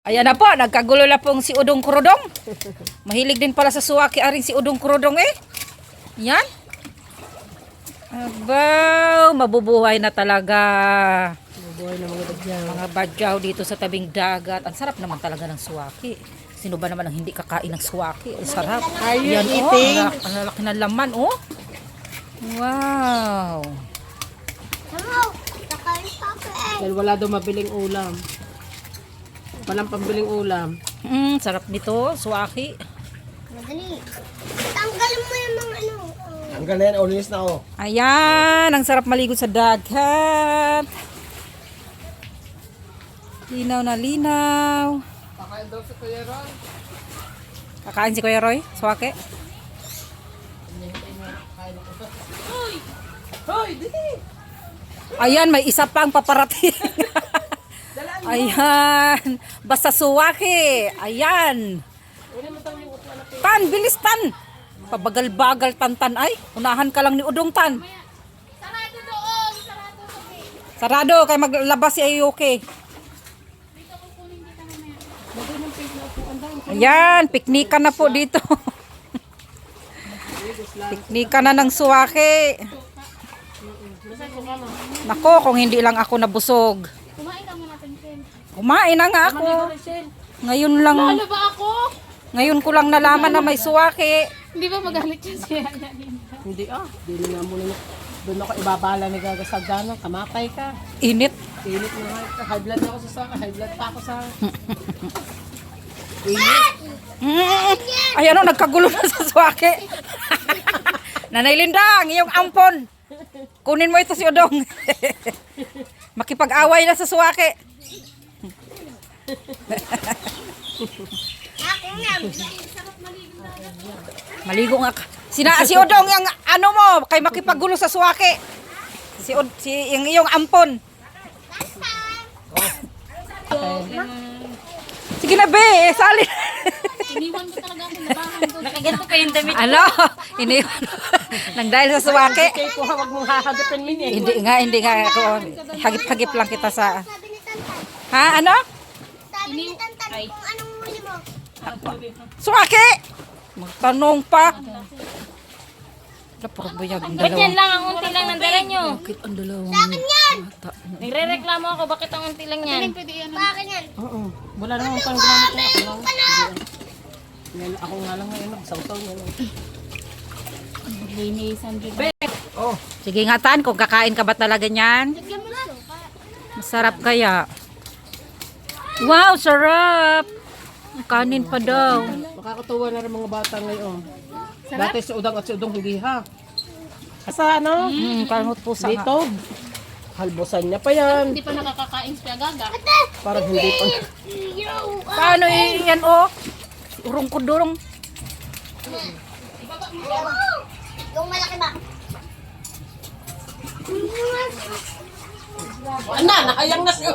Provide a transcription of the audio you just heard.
Ayan na po, nagkagulo na pong si Udong Kurudong. Mahilig din pala sa suwaki aring si Udong Kurudong eh. Yan. Abaw, mabubuhay na talaga. Mabuhay na mga badyaw. Mga badyaw dito sa tabing dagat. Ang sarap naman talaga ng suwaki. Sino ba naman ang hindi kakain ng suwaki? Ang sarap. Are you Yan, eating? Oh, ang lalaki ng laman oh. Wow. Dahil wala daw mabiling ulam. Walang pambiling ulam. Sarap nito, suwaki. Madali. Tanggalin mo yung mga ano. Hanggang na yan, ulinis na ako. Ayan, ang sarap maligo sa dagat. Linaw na linaw. Kakain daw si Kuya Ron. Kakain si Kuya Roy, suwaki. Hoy, dito! Ayan, may isa pang paparating. Ayan, basta suwaki. Ayan. Tan, bilis tan. Pabagal-bagal tan ay. Unahan ka lang ni Udong tan. Sarado doon. Sarado Sarado, kay maglabas si Ayuki. Ayan, piknikan na po dito. Piknikan na ng suwaki. Nako, kung hindi lang ako nabusog. Kumain ka muna natin, Ken. Kumain na nga ako. Ngayon lang, Ano ba ako? ngayon ko lang nalaman na may suwaki. Hindi ba magalit yun siya? Hindi Hindi nga muna niya. Doon ako ibabala ni Gaga sa gano'n. Kamatay ka. Init. Init na nga. High blood na ako sa saka. High blood pa ako sa... Ay ano, nagkagulo na sa suwaki. Nanay Lindang, iyong ampon. Kunin mo ito si Udong. Makipag-away na sa suwaki. Maligo nga ka. Si Udong yung ano mo, kay makipaggulo sa suwaki. Si yung iyong ampon. Sige na be, sali. Iniwan ko talaga ako. Nabahan ko. Nakaganto pa yung damit. Ano? Iniwan. Nang dahil sa suwaki. Kaya ko huwag mong hahagapin min eh. Hindi nga ako. Hagip-hagip lang kita sa... Sabi ni Tantan. Ha? Ano? Sabi ni Tantan kung anong huli mo. Suwaki! Magtanong pa. Puro bayag ang Ba't yan dalawa. lang? Ang unti lang ng dala nyo. Bakit ang dalawang bata? Nagre-reklamo ako. Bakit ang unti lang yan? Bakit yan? Oo. Wala namang pang ginamit na ako. Yan, ako nga lang ngayon. Sautaw nga lang. Linisan din. Oh. Sige nga Tan, kung kakain ka ba talaga niyan? Lagyan mo na. Masarap kaya. Wow, sarap! Kanin pa daw. Makakatuwa na rin mga bata ngayon. Dati si Udang at si Udong hindi ha. Sa ano? Kalmot po sa nga. Dito. Halbusan niya pa yan. Hindi pa nakakakain siya gaga. Parang hindi pa. Paano yan oh? Urong kudurong. Yung malaki ba? Ana, nakayang na siya.